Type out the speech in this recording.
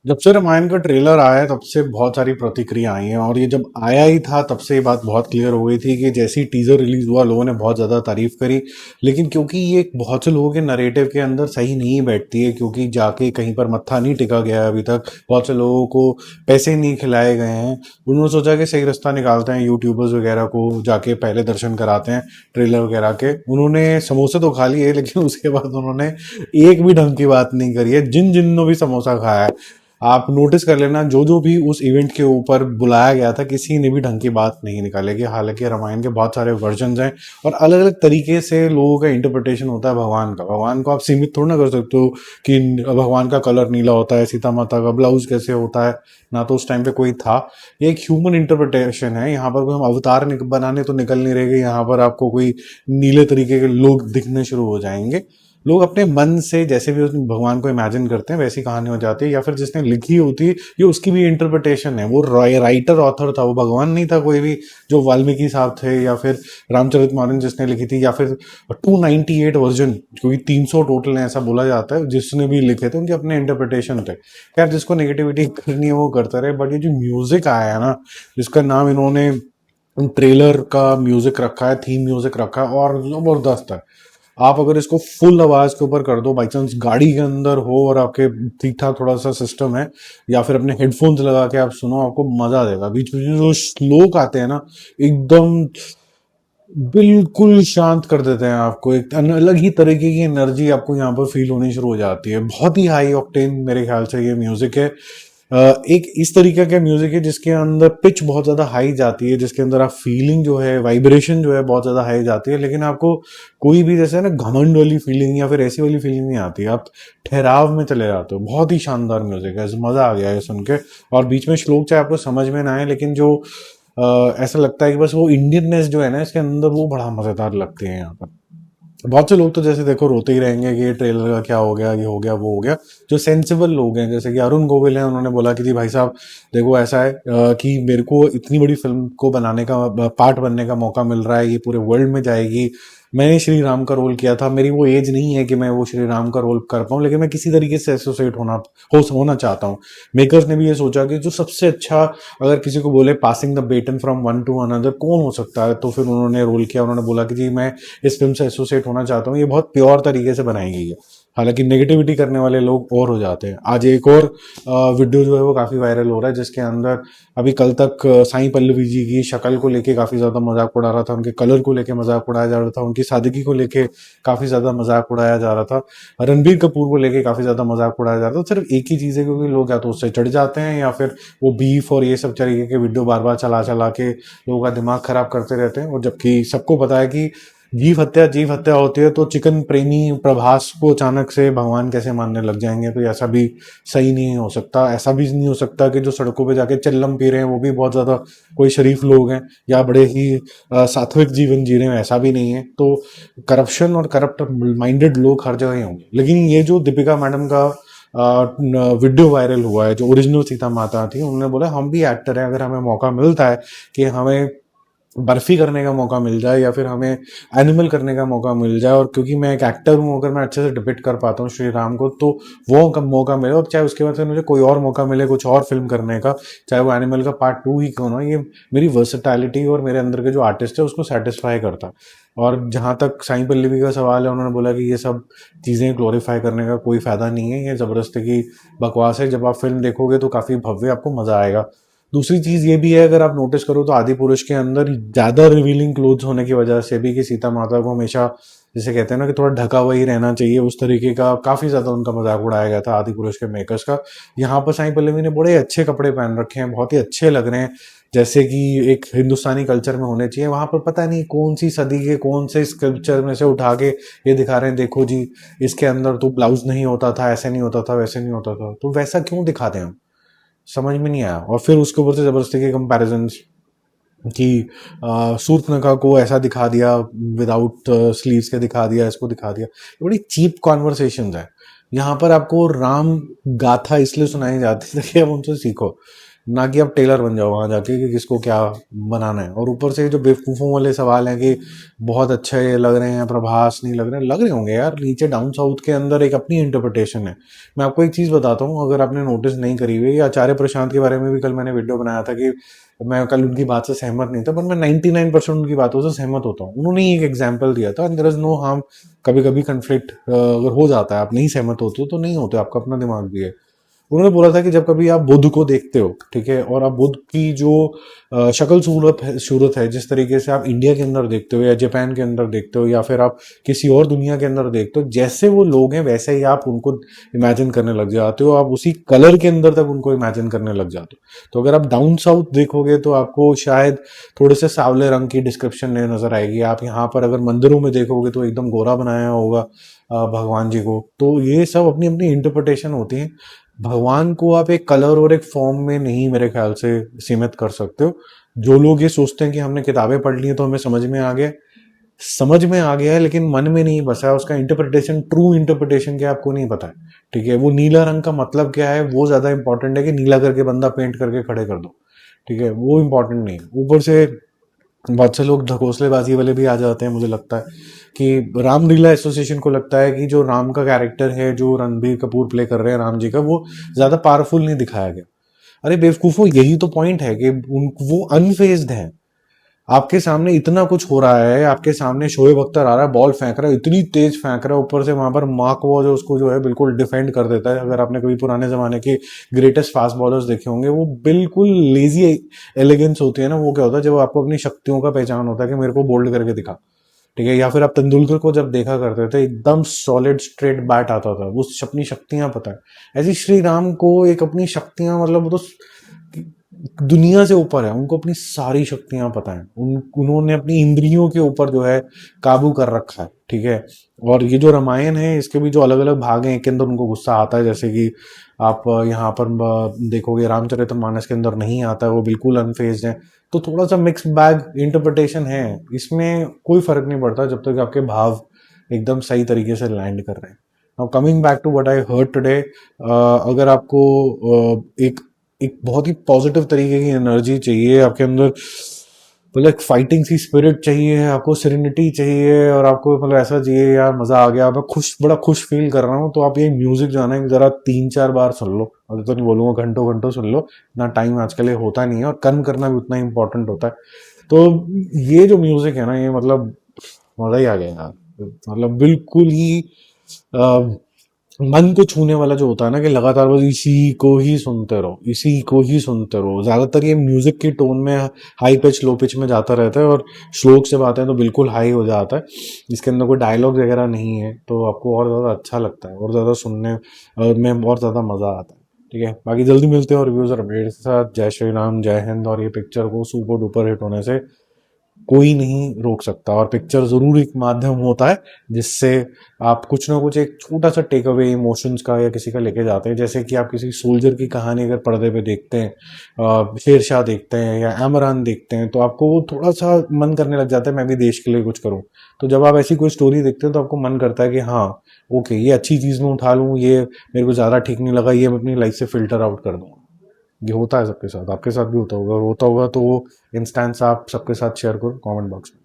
जब से रामायण का ट्रेलर आया है तब से बहुत सारी प्रतिक्रिया आई हैं और ये जब आया ही था तब से ये बात बहुत क्लियर हो गई थी कि जैसी टीजर रिलीज हुआ लोगों ने बहुत ज़्यादा तारीफ करी। लेकिन क्योंकि ये बहुत से लोगों के नरेटिव के अंदर सही नहीं बैठती है, क्योंकि जाके कहीं पर मत्था नहीं टिका गया अभी तक, बहुत से लोगों को पैसे नहीं खिलाए गए हैं, उन्होंने सोचा कि सही रास्ता निकालते हैं, यूट्यूबर्स वगैरह को जाके पहले दर्शन कराते हैं ट्रेलर वगैरह के। उन्होंने समोसे तो खा लिए लेकिन उसके बाद उन्होंने एक भी ढंग की बात नहीं करी है। जिन जिन्होंने भी समोसा खाया है, आप नोटिस कर लेना, जो जो भी उस इवेंट के ऊपर बुलाया गया था किसी ने भी ढंग की बात नहीं निकालेगी। हालांकि रामायण के बहुत सारे वर्जन हैं और अलग अलग तरीके से लोगों का इंटरप्रिटेशन होता है भगवान का। भगवान को आप सीमित थोड़ा ना कर सकते हो कि भगवान का कलर नीला होता है, सीता माता का ब्लाउज कैसे होता है, ना तो उस टाइम पे कोई था। ये एक ह्यूमन इंटरप्रिटेशन है। यहाँ पर कोई हम अवतार बनाने तो निकल नहीं रहे, यहाँ पर आपको कोई नीले तरीके के लोग दिखने शुरू हो जाएंगे। लोग अपने मन से जैसे भी उस भगवान को इमेजिन करते हैं वैसी कहानी हो जाती है, या फिर जिसने लिखी होती है ये उसकी भी इंटरप्रिटेशन है। वो राइटर ऑथर था, वो भगवान नहीं था कोई भी। जो वाल्मीकि साहब थे या फिर रामचरितमानस जिसने लिखी थी, या फिर 298 वर्जन, क्योंकि 300 टोटल है ऐसा बोला जाता है, जिसने भी लिखे थे उनके अपने इंटरप्रिटेशन थे। खैर, जिसको नेगेटिविटी करनी है वो करता रहे, बट ये जो म्यूजिक आया है ना, जिसका नाम इन्होंने ट्रेलर का म्यूजिक रखा है, थीम म्यूजिक रखा है, और जबरदस्त है। आप अगर इसको फुल आवाज के ऊपर कर दो, बाई चांस गाड़ी के अंदर हो और आपके ठीक ठाक थोड़ा सा सिस्टम है, या फिर अपने हेडफोन्स लगा के आप सुनो, आपको मजा देगा। बीच में जो श्लोक आते हैं ना, एकदम बिल्कुल शांत कर देते हैं आपको। एक अलग ही तरीके की एनर्जी आपको यहाँ पर फील होनी शुरू हो जाती है। बहुत ही हाई ऑक्टेन मेरे ख्याल से ये म्यूजिक है। एक इस तरीके का म्यूजिक है जिसके अंदर पिच बहुत ज्यादा हाई जाती है, जिसके अंदर आप फीलिंग जो है, वाइब्रेशन जो है बहुत ज्यादा हाई जाती है, लेकिन आपको कोई भी जैसे ना घमंड वाली फीलिंग या फिर ऐसी वाली फीलिंग नहीं आती। आप ठहराव में चले जाते हो। बहुत ही शानदार म्यूजिक है, मजा आ गया है सुन के। और बीच में श्लोक चाहे आपको समझ में ना आए, लेकिन जो ऐसा लगता है कि बस वो इंडियननेस जो है ना इसके अंदर, वो बड़ा मजेदार लगते हैं यहाँ पर। बहुत से लोग तो जैसे देखो रोते ही रहेंगे कि ये ट्रेलर का क्या हो गया, ये हो गया, वो हो गया। जो सेंसिबल लोग हैं जैसे कि अरुण गोविल हैं, उन्होंने बोला कि जी भाई साहब देखो ऐसा है कि मेरे को इतनी बड़ी फिल्म को बनाने का पार्ट बनने का मौका मिल रहा है, ये पूरे वर्ल्ड में जाएगी। मैंने श्री राम का रोल किया था, मेरी वो एज नहीं है कि मैं वो श्री राम का रोल कर पाऊँ, लेकिन मैं किसी तरीके से एसोसिएट होना चाहता हूँ। मेकर्स ने भी ये सोचा कि जो सबसे अच्छा, अगर किसी को बोले passing the baton from one to another कौन हो सकता है, तो फिर उन्होंने रोल किया। उन्होंने बोला कि जी मैं इस फिल्म से एसोसिएट होना चाहता हूँ, ये बहुत प्योर तरीके से बनाई गई है। हालांकि नेगेटिविटी करने वाले लोग और हो जाते हैं। आज एक और वीडियो जो है वो काफी वायरल हो रहा है, जिसके अंदर अभी कल तक साईं पल्लवी जी की शक्ल को लेके काफी ज्यादा मजाक उड़ा रहा था, उनके कलर को लेके मजाक उड़ाया जा रहा था, उनकी सादगी को लेके काफी ज्यादा मजाक उड़ाया जा रहा था, रणबीर कपूर को लेके काफी ज्यादा मजाक उड़ाया जा रहा था। सिर्फ एक ही चीज है, क्योंकि लोग या तो उससे चढ़ जाते हैं या फिर वो बीफ और ये सब तरीके के वीडियो बार बार चला चला के लोगों का दिमाग खराब करते रहते हैं। और जबकि सबको पता है कि जीव हत्या होती है, तो चिकन प्रेमी प्रभास को अचानक से भगवान कैसे मानने लग जाएंगे? तो ऐसा भी सही नहीं हो सकता। ऐसा भी नहीं हो सकता कि जो सड़कों पे जाके चिल्लम पी रहे हैं वो भी बहुत ज्यादा कोई शरीफ लोग हैं या बड़े ही सात्विक जीवन जी रहे हैं, ऐसा भी नहीं है। तो करप्शन और करप्ट माइंडेड लोग हर जगह ही होंगे। लेकिन ये जो दीपिका मैडम का वीडियो वायरल हुआ है, जो ओरिजिनल सीता माता थी, उन्होंने बोला हम भी एक्टर हैं, अगर हमें मौका मिलता है कि हमें बर्फी करने का मौका मिल जाए या फिर हमें एनिमल करने का मौका मिल जाए, और क्योंकि मैं एक एक्टर हूँ, अगर मैं अच्छे से डिपिक्ट कर पाता हूँ श्री राम को, तो वो कब मौका मिले, और चाहे उसके बाद से मुझे कोई और मौका मिले कुछ और फिल्म करने का, चाहे वो एनिमल का पार्ट 2 ही क्यों ना, ये मेरी वर्सेटैलिटी और मेरे अंदर के जो आर्टिस्ट है उसको सेटिस्फाई करता है। और जहां तक साईं पल्लवी का सवाल है, उन्होंने बोला कि ये सब चीज़ें ग्लोरीफाई करने का कोई फायदा नहीं है, ये जबरदस्ती की बकवास है। जब आप फिल्म देखोगे तो काफ़ी भव्य आपको मज़ा आएगा। दूसरी चीज ये भी है, अगर आप नोटिस करो तो आदि पुरुष के अंदर ज्यादा रिवीलिंग क्लोथ्स होने की वजह से भी, कि सीता माता को हमेशा जिसे कहते हैं ना कि थोड़ा ढका हुआ ही रहना चाहिए, उस तरीके का काफी ज्यादा उनका मजाक उड़ाया गया था आदि पुरुष के मेकर्स का। यहाँ पर साईं पल्लवी ने बड़े अच्छे कपड़े पहन रखे हैं, बहुत ही अच्छे लग रहे हैं, जैसे कि एक हिंदुस्तानी कल्चर में होने चाहिए। वहां पर पता नहीं कौन सी सदी के कौन से स्कल्पचर में से उठा के ये दिखा रहे हैं, देखो जी इसके अंदर तो ब्लाउज नहीं होता था, ऐसे नहीं होता था, वैसे नहीं होता था। तो वैसा क्यों दिखाते हैं हम? समझ में नहीं आया। और फिर उसके ऊपर से जबरदस्ती के कंपैरिजन कि शूर्पणखा को ऐसा दिखा दिया, विदाउट स्लीव्स के दिखा दिया, इसको दिखा दिया। ये बड़ी चीप कॉन्वर्सेशन है। यहाँ पर आपको राम गाथा इसलिए सुनाई जाती है कि आप उनसे सीखो। ना कि आप टेलर बन जाओ वहाँ जाके कि किसको क्या बनाना है। और ऊपर से जो बेवकूफ़ों वाले सवाल हैं कि बहुत अच्छे लग रहे हैं, प्रभास नहीं लग रहे होंगे यार। नीचे डाउन साउथ के अंदर एक अपनी इंटरप्रिटेशन है। मैं आपको एक चीज़ बताता हूँ, अगर आपने नोटिस नहीं करी हुई, आचार्य प्रशांत के बारे में भी कल मैंने वीडियो बनाया था कि मैं कल उनकी बात से सहमत नहीं था, पर मैं 99% उनकी बातों से सहमत होता हूँ। उन्होंने एक एग्जाम्पल दिया था, देयर इज नो हार्म। कभी कभी कंफ्लिक्ट अगर हो जाता है, आप नहीं सहमत होते हो तो नहीं होते, आपका अपना दिमाग भी है। उन्होंने बोला था कि जब कभी आप बुद्ध को देखते हो, ठीक है, और आप बुद्ध की जो शक्ल सूरत है, जिस तरीके से आप इंडिया के अंदर देखते हो या जापान के अंदर देखते हो या फिर आप किसी और दुनिया के अंदर देखते हो, जैसे वो लोग हैं वैसे ही आप उनको इमेजिन करने लग जाते हो, आप उसी कलर के अंदर तक उनको इमेजिन करने लग जाते हो। तो अगर आप डाउन साउथ देखोगे तो आपको शायद थोड़े से सावले रंग की डिस्क्रिप्शन नजर आएगी। आप यहाँ पर अगर मंदिरों में देखोगे तो एकदम गोरा बनाया होगा भगवान जी को। तो ये सब अपनी अपनी इंटरप्रिटेशन होती है। भगवान को आप एक कलर और एक फॉर्म में नहीं मेरे ख्याल से सीमित कर सकते हो। जो लोग ये सोचते हैं कि हमने किताबें पढ़ ली हैं तो हमें समझ में आ गया है, लेकिन मन में नहीं बसा है, उसका इंटरप्रिटेशन, ट्रू इंटरप्रिटेशन क्या आपको नहीं पता है। ठीक है, वो नीला रंग का मतलब क्या है वो ज्यादा इंपॉर्टेंट है कि नीला करके बंदा पेंट करके खड़े कर दो। ठीक है, वो इंपॉर्टेंट नहीं है। ऊपर से बहुत से लोग ढकोसलेबाजी वाले भी आ जाते हैं। मुझे लगता है कि रामलीला एसोसिएशन को लगता है कि जो राम का कैरेक्टर है जो रणबीर कपूर प्ले कर रहे हैं राम जी का, वो ज्यादा पावरफुल नहीं दिखाया गया। अरे बेवकूफो, यही तो पॉइंट है कि वो अनफेज्ड है। आपके सामने इतना कुछ हो रहा है, आपके सामने शोएब अख्तर आ रहा है, बॉल फेंक रहा है, इतनी तेज फेंक रहा है, ऊपर से वहां पर मार्क वो जो उसको जो है बिल्कुल डिफेंड कर देता है। अगर आपने कभी पुराने जमाने के ग्रेटेस्ट फास्ट बॉलर्स देखे होंगे, वो बिल्कुल लेजी एलिगेंस होती है ना, वो क्या होता है जब आपको अपनी शक्तियों का पहचान होता है कि मेरे को बोल्ड करके दिखा। ठीक है, या फिर आप तेंदुलकर को जब देखा करते थे, एकदम सॉलिड स्ट्रेट बैट आता था, वो अपनी शक्तियां पता है। ऐसी श्री राम को एक अपनी शक्तियां, मतलब वो तो दुनिया से ऊपर है, उनको अपनी सारी शक्तियां पता है। उन्होंने अपनी इंद्रियों के ऊपर जो है काबू कर रखा है। ठीक है, और ये जो रामायण है इसके भी जो अलग अलग भाग हैं, एक के अंदर उनको गुस्सा आता है, जैसे कि आप यहाँ पर देखोगे रामचरितमानस के अंदर नहीं आता है, वो बिल्कुल अनफेज्ड है। तो थोड़ा सा मिक्स बैग इंटरप्रिटेशन है, इसमें कोई फर्क नहीं पड़ता जब तक आपके भाव एकदम सही तरीके से लैंड कर रहे हैं। Now coming back to what I heard today, अगर आपको एक एक बहुत ही पॉजिटिव तरीके की एनर्जी चाहिए आपके अंदर, मतलब एक फाइटिंग सी स्पिरिट चाहिए, आपको सेरेनिटी चाहिए, और आपको मतलब ऐसा चाहिए यार मजा आ गया, मैं बड़ा खुश फील कर रहा हूँ, तो आप ये म्यूजिक जो है ना जरा 3-4 बार सुन लो। अभी तो नहीं बोलूंगा घंटों घंटों सुन लो, इतना टाइम आजकल ये होता नहीं है, और कर्म करना भी उतना ही इंपॉर्टेंट होता है। तो ये जो म्यूजिक है ना, ये मतलब मजा ही आ गया यार। मतलब बिल्कुल ही मन को छूने वाला जो होता है ना, कि लगातार बस इसी को ही सुनते रहो, इसी को ही सुनते रहो। ज्यादातर ये म्यूजिक की टोन में हाई पिच लो पिच में जाता रहता है, और श्लोक से बातें तो बिल्कुल हाई हो जाता है। इसके अंदर कोई डायलॉग वगैरह नहीं है, तो आपको और ज्यादा अच्छा लगता है, और ज्यादा सुनने में और ज्यादा मजा आता है। ठीक है, बाकी जल्दी मिलते हैं और व्यूज और अपडेट्स के साथ। जय श्री राम, जय हिंद। और ये पिक्चर को सुपर डुपर हिट होने से कोई नहीं रोक सकता, और पिक्चर जरूर एक माध्यम होता है जिससे आप कुछ ना कुछ एक छोटा सा टेक अवे इमोशंस का या किसी का लेके जाते हैं। जैसे कि आप किसी सोल्जर की कहानी अगर पर्दे पे देखते हैं, शेरशाह देखते हैं या अमरान देखते हैं, तो आपको वो थोड़ा सा मन करने लग जाता है मैं भी देश के लिए कुछ करूं। तो जब आप ऐसी कोई स्टोरी देखते हैं तो आपको मन करता है कि हाँ ओके, ये अच्छी चीज में उठा लूं, ये मेरे को ज्यादा ठीक नहीं लगा, ये मैं अपनी लाइफ से फिल्टर आउट कर दूंगा। ये होता है सबके साथ, आपके साथ भी होता होगा, तो वो इंस्टेंस आप सबके साथ शेयर करो कमेंट बॉक्स में।